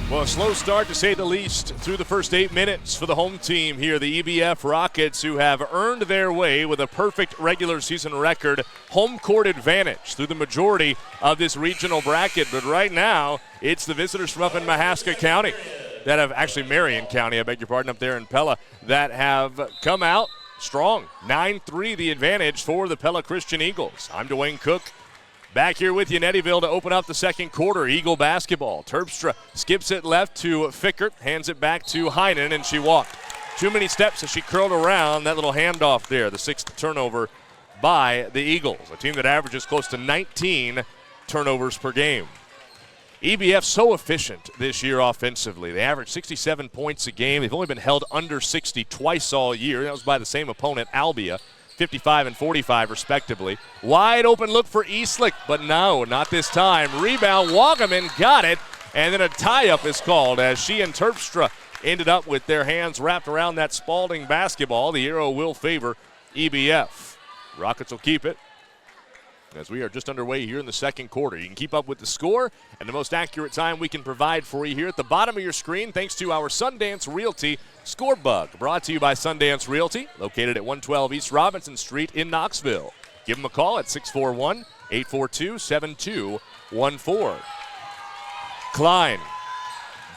Well, a slow start to say the least through the first 8 minutes for the home team here, the EBF Rockets, who have earned their way with a perfect regular season record, home court advantage through the majority of this regional bracket. But right now, it's the visitors from up in Mahaska County that have, actually Marion County, I beg your pardon, up there in Pella, that have come out strong. 9-3 the advantage for the Pella Christian Eagles. I'm Dewayne Cook. Back here with you in Eddyville to open up the second quarter. Eagle basketball. Terpstra skips it left to Fickert, hands it back to Heinen, and she walked. Too many steps as she curled around that little handoff there. The sixth turnover by the Eagles, a team that averages close to 19 turnovers per game. EBF so efficient this year offensively. They average 67 points a game. They've only been held under 60 twice all year. That was by the same opponent, Albia. 55 and 45 respectively. Wide open look for Eastlick, but no, not this time. Rebound, Wagaman got it, and then a tie-up is called as she and Terpstra ended up with their hands wrapped around that Spalding basketball. The arrow will favor EBF. Rockets will keep it as we are just underway here in the second quarter. You can keep up with the score and the most accurate time we can provide for you here at the bottom of your screen thanks to our Sundance Realty Score Bug, brought to you by Sundance Realty, located at 112 East Robinson Street in Knoxville. Give them a call at 641-842-7214. Klein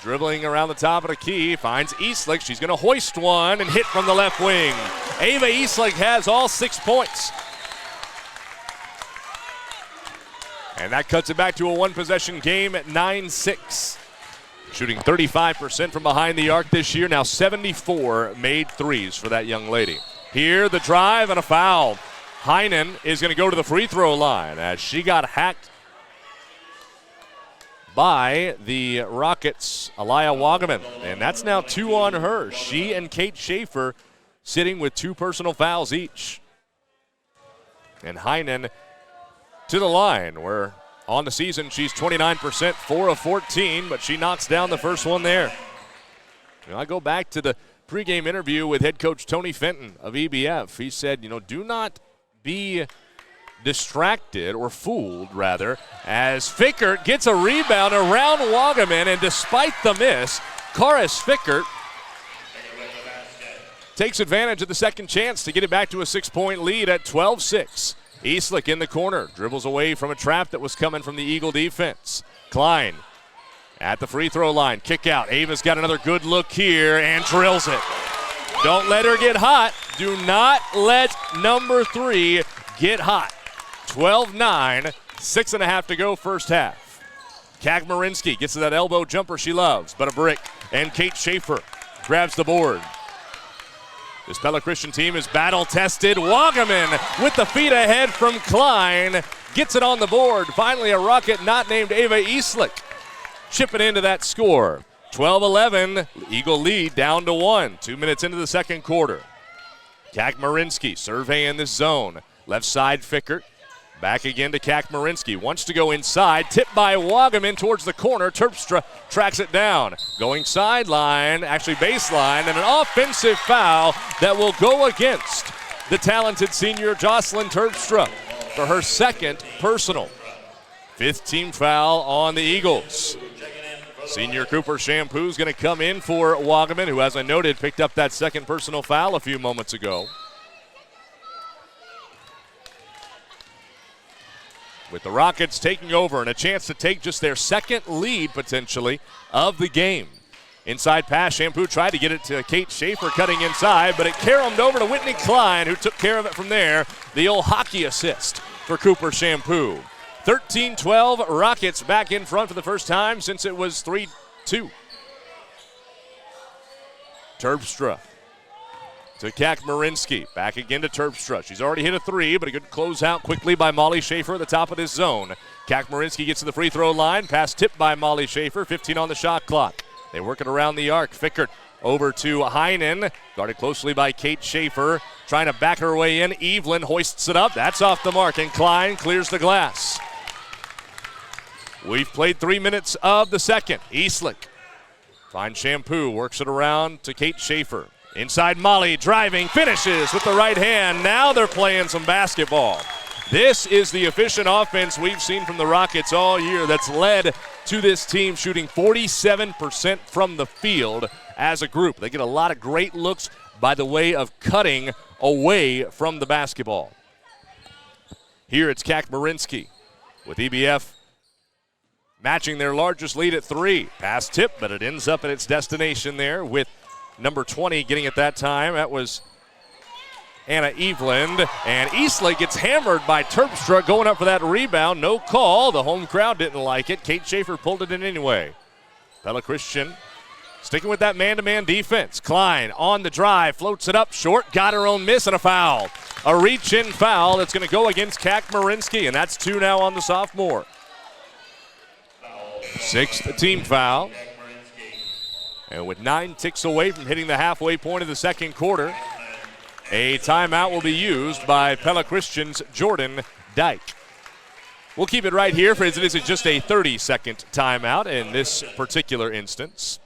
dribbling around the top of the key, finds Eastlick. She's going to hoist one and hit from the left wing. Ava Eastlick has all 6 points. And that cuts it back to a one-possession game at 9-6. Shooting 35% from behind the arc this year. Now 74 made threes for that young lady. Here, the drive and a foul. Heinen is going to go to the free throw line as she got hacked by the Rockets' Aliyah Wagaman. And that's now 2 on her. She and Kate Schaefer sitting with 2 personal fouls each. And Heinen to the line, where on the season she's 29%, 4 of 14, but she knocks down the first one there. I go back to the pregame interview with head coach Tony Fenton of EBF. He said, do not be distracted, or fooled rather, as Fickert gets a rebound around Wagaman, and despite the miss, Karis Fickert takes advantage of the second chance to get it back to a 6-point lead at 12-6. Eastlick in the corner, dribbles away from a trap that was coming from the Eagle defense. Klein at the free throw line, kick out. Ava's got another good look here and drills it. Don't let her get hot. Do not let number 3 get hot. 12-9, 6.5 to go first half. Kagmarinsky gets to that elbow jumper she loves, but a brick, and Kate Schaefer grabs the board. This Pella Christian team is battle-tested. Wagaman with the feet ahead from Klein. Gets it on the board. Finally, a Rocket not named Ava Eastlick chipping into that score. 12-11, Eagle lead down to 1. 2 minutes into the second quarter. Kagmarinsky surveying this zone. Left side, Fickert. Back again to Kagmarinsky. Wants to go inside. Tipped by Wagaman towards the corner. Terpstra tracks it down. Going sideline, actually baseline, and an offensive foul that will go against the talented senior Jocelyn Terpstra for her second personal. 5th team foul on the Eagles. Senior Cooper Shampoo's going to come in for Wagaman, who, as I noted, picked up that second personal foul a few moments ago. With the Rockets taking over and a chance to take just their second lead, potentially, of the game. Inside pass, Shampoo tried to get it to Kate Schaefer cutting inside, but it caromed over to Whitney Klein, who took care of it from there. The old hockey assist for Cooper Shampoo. 13-12, Rockets back in front for the first time since it was 3-2. Terpstra to Kagmarinsky. Back again to Terpstra. She's already hit a 3, but a good closeout quickly by Molly Schaefer at the top of this zone. Kagmarinsky gets to the free throw line. Pass tipped by Molly Schaefer. 15 on the shot clock. They work it around the arc. Fickert over to Heinen. Guarded closely by Kate Schaefer. Trying to back her way in. Evelyn hoists it up. That's off the mark, and Klein clears the glass. We've played 3 minutes of the second. Eastlick finds Shampoo. Works it around to Kate Schaefer. Inside Molly, driving, finishes with the right hand. Now they're playing some basketball. This is the efficient offense we've seen from the Rockets all year that's led to this team, shooting 47% from the field as a group. They get a lot of great looks by the way of cutting away from the basketball. Here it's Kakmarinsky with EBF matching their largest lead at 3. Pass tip, but it ends up at its destination there with number 20 getting it that time. That was Anna Eveland. And Eastlake gets hammered by Terpstra going up for that rebound. No call. The home crowd didn't like it. Kate Schaefer pulled it in anyway. Pella Christian sticking with that man-to-man defense. Klein on the drive, floats it up short, got her own miss and a foul. A reach-in foul that's going to go against Kakmarinsky, and that's 2 now on the sophomore. 6th team foul. And with 9 ticks away from hitting the halfway point of the second quarter, a timeout will be used by Pella Christian's Jordan Dyke. We'll keep it right here, as it is just a 30-second timeout in this particular instance.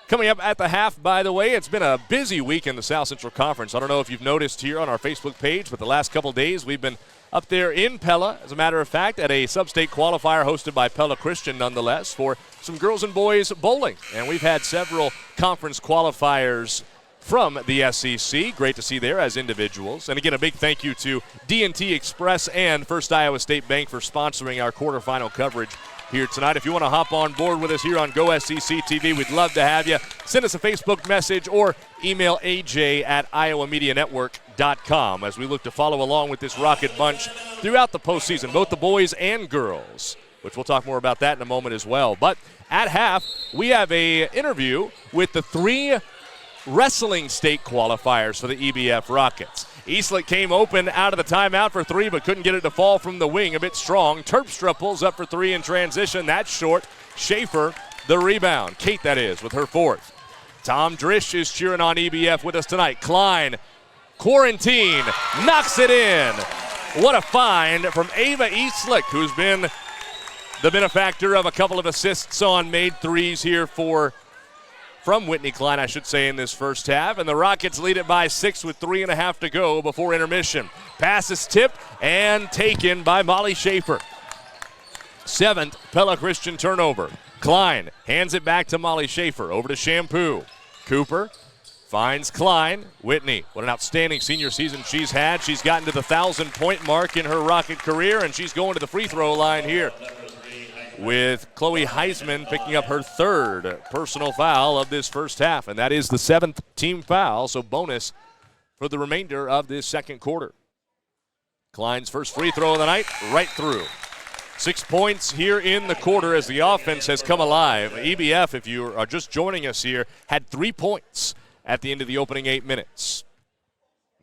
Coming up at the half, by the way, it's been a busy week in the South Central Conference. I don't know if you've noticed here on our Facebook page, but the last couple days we've been up there in Pella, as a matter of fact, at a sub-state qualifier hosted by Pella Christian nonetheless for some girls and boys bowling. And we've had several conference qualifiers from the SEC. Great to see there as individuals. And again, a big thank you to D&T Express and First Iowa State Bank for sponsoring our quarterfinal coverage here tonight. If you want to hop on board with us here on Go SEC TV, we'd love to have you. Send us a Facebook message or email aj@iowamedianetwork.com as we look to follow along with this Rocket bunch throughout the postseason, both the boys and girls, which we'll talk more about that in a moment as well. But at half, we have an interview with the 3 wrestling state qualifiers for the EBF Rockets. Eastlake came open out of the timeout for 3, but couldn't get it to fall from the wing a bit strong. Terpstra pulls up for 3 in transition. That's short. Schaefer, the rebound. Kate, that is, with her 4th. Tom Drish is cheering on EBF with us tonight. Klein, quarantine, knocks it in. What a find from Ava Eastlake, who's been the benefactor of a couple of assists on made 3s here from Whitney Klein, I should say, in this first half. And the Rockets lead it by 6 with 3.5 to go before intermission. Pass is tipped and taken by Molly Schaefer. 7th Pella Christian turnover. Klein hands it back to Molly Schaefer. Over to Shampoo. Cooper finds Klein. Whitney, what an outstanding senior season she's had. She's gotten to the 1,000-point mark in her Rocket career, and she's going to the free throw line here, with Chloe Heisman picking up her 3rd personal foul of this first half, and that is the 7th team foul, so bonus for the remainder of this second quarter. Klein's first free throw of the night, right through. 6 points here in the quarter as the offense has come alive. EBF, if you are just joining us here, had 3 points at the end of the opening 8 minutes.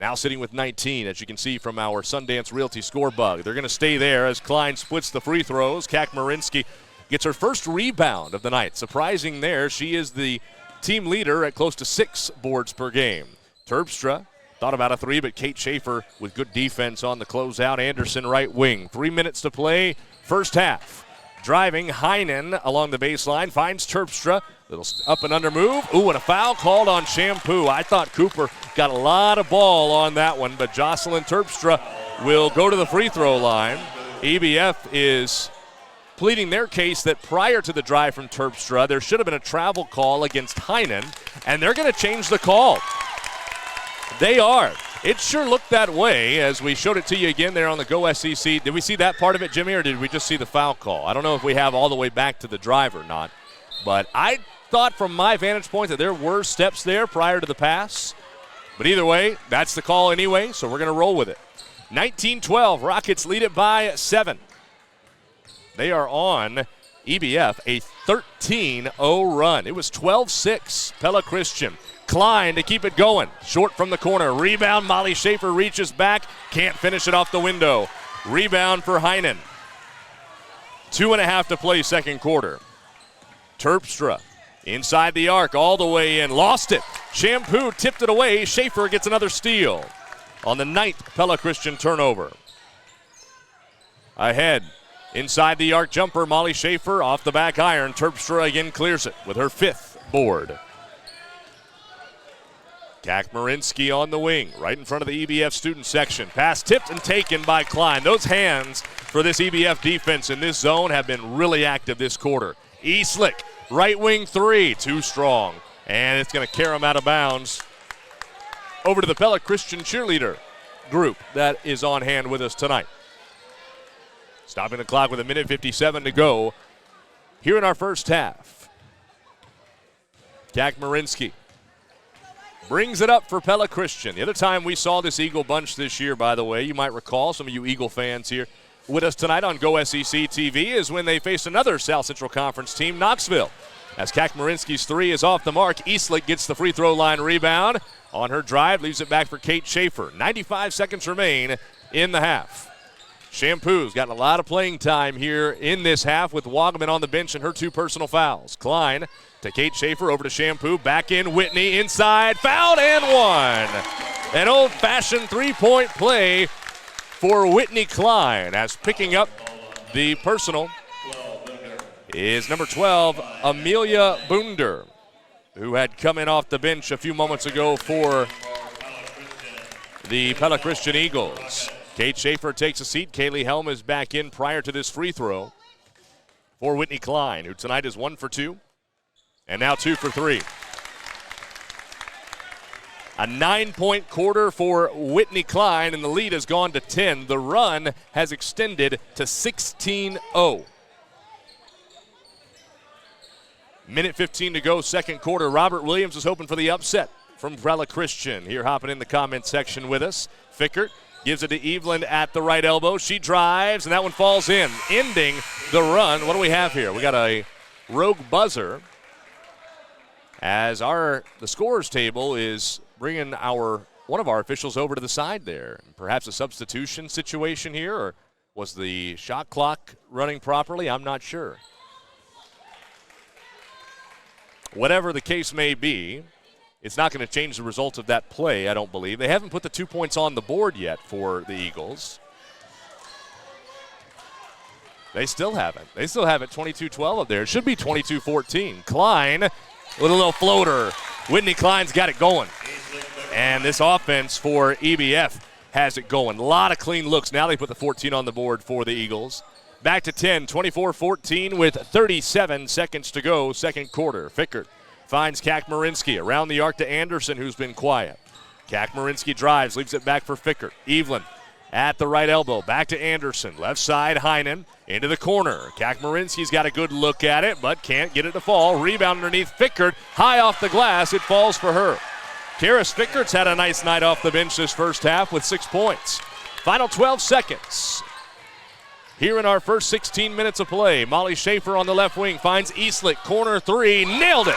Now sitting with 19, as you can see from our Sundance Realty score bug. They're going to stay there as Klein splits the free throws. Kakmarinsky gets her first rebound of the night. Surprising there, she is the team leader at close to 6 boards per game. Terpstra thought about a 3, but Kate Schaefer with good defense on the closeout. Anderson right wing. 3 minutes to play, first half. Driving, Heinen along the baseline, finds Terpstra. Little up and under move. Ooh, and a foul called on Shampoo. I thought Cooper got a lot of ball on that one, but Jocelyn Terpstra will go to the free throw line. EBF is pleading their case that prior to the drive from Terpstra, there should have been a travel call against Heinen, and they're going to change the call. They are. It sure looked that way as we showed it to you again there on the Go SEC. Did we see that part of it, Jimmy, or did we just see the foul call? I don't know if we have all the way back to the drive or not, but I thought from my vantage point that there were steps there prior to the pass. But either way, that's the call anyway, so we're going to roll with it. 19-12, Rockets lead it by 7. They are on EBF, a 13-0 run. It was 12-6, Pella Christian. Klein to keep it going. Short from the corner. Rebound, Molly Schaefer reaches back. Can't finish it off the window. Rebound for Heinen. 2.5 to play second quarter. Terpstra inside the arc all the way in. Lost it. Shampoo tipped it away. Schaefer gets another steal on the 9th Pella Christian turnover. Ahead. Inside the arc jumper, Molly Schaefer off the back iron. Terpstra again clears it with her 5th board. Kakmarinsky on the wing, right in front of the EBF student section. Pass tipped and taken by Klein. Those hands for this EBF defense in this zone have been really active this quarter. Eastlick, right wing three, too strong. And it's going to carry him out of bounds over to the Pella Christian cheerleader group that is on hand with us tonight. Stopping the clock with 1:57 to go here in our first half. Kakmarinsky brings it up for Pella Christian. The other time we saw this Eagle bunch this year, by the way, you might recall, some of you Eagle fans here with us tonight on Go SEC TV, is when they faced another South Central Conference team, Knoxville. As Kakmarinsky's three is off the mark, Eastlick gets the free throw line rebound. On her drive, leaves it back for Kate Schaefer. 95 seconds remain in the half. Shampoo's gotten a lot of playing time here in this half with Wagaman on the bench and her 2 personal fouls. Klein to Kate Schaefer, over to Shampoo, back in Whitney, inside, fouled and one. An old-fashioned three-point play for Whitney Klein, as picking up the personal is number 12, Amelia Bunder, who had come in off the bench a few moments ago for the Pella Christian Eagles. Kate Schaefer takes a seat. Kaylee Helm is back in prior to this free throw for Whitney Klein, who tonight is 1 for 2 and now 2 for 3. A 9-point quarter for Whitney Klein, and the lead has gone to 10. The run has extended to 16-0. 1:15 to go, second quarter. Robert Williams is hoping for the upset from Pella Christian. Here hopping in the comment section with us. Fickert gives it to Evelyn at the right elbow. She drives, and that one falls in, ending the run. What do we have here? We got a rogue buzzer, as the scores table is bringing one of our officials over to the side there. Perhaps a substitution situation here, or was the shot clock running properly? I'm not sure. Whatever the case may be, it's not going to change the result of that play, I don't believe. They haven't put the 2 points on the board yet for the Eagles. They still haven't. They still have it 22-12 up there. It should be 22-14. Klein with a little floater. Whitney Klein's got it going. And this offense for EBF has it going. A lot of clean looks. Now they put the 14 on the board for the Eagles. Back to 10, 24-14 with 37 seconds to go, second quarter. Fickert finds Kakmarinsky around the arc to Anderson, who's been quiet. Kakmarinsky drives, leaves it back for Fickert. Evelyn at the right elbow, back to Anderson. Left side, Heinen into the corner. Kakmarinsky's got a good look at it, but can't get it to fall. Rebound underneath Fickert, high off the glass. It falls for her. Karis Fickert's had a nice night off the bench this first half with 6 points. Final 12 seconds. Here in our first 16 minutes of play, Molly Schaefer on the left wing finds Eastlick, corner three, nailed it.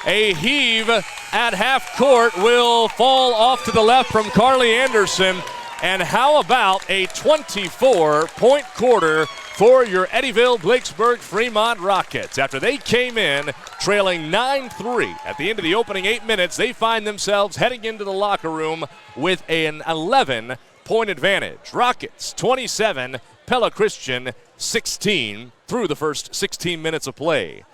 A heave at half court will fall off to the left from Carly Anderson. And how about a 24-point quarter for your Eddyville-Blakesburg-Fremont Rockets? After they came in trailing 9-3 at the end of the opening 8 minutes, they find themselves heading into the locker room with an 11-point advantage. Rockets 27, Pella Christian 16 through the first 16 minutes of play.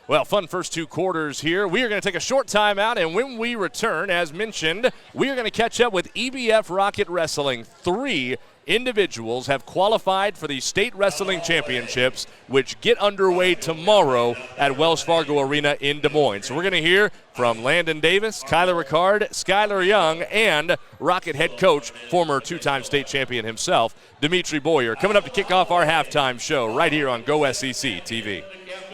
Well, fun first 2 quarters here. We are going to take a short timeout, and when we return, as mentioned, we are going to catch up with EBF Rocket Wrestling. 3 individuals have qualified for the State Wrestling Championships, which get underway tomorrow at Wells Fargo Arena in Des Moines. So we're going to hear from Landon Davis, Kyler Ricard, Skylar Young, and Rocket head coach, former 2-time state champion himself, Dimitri Boyer, coming up to kick off our halftime show right here on Go SEC TV.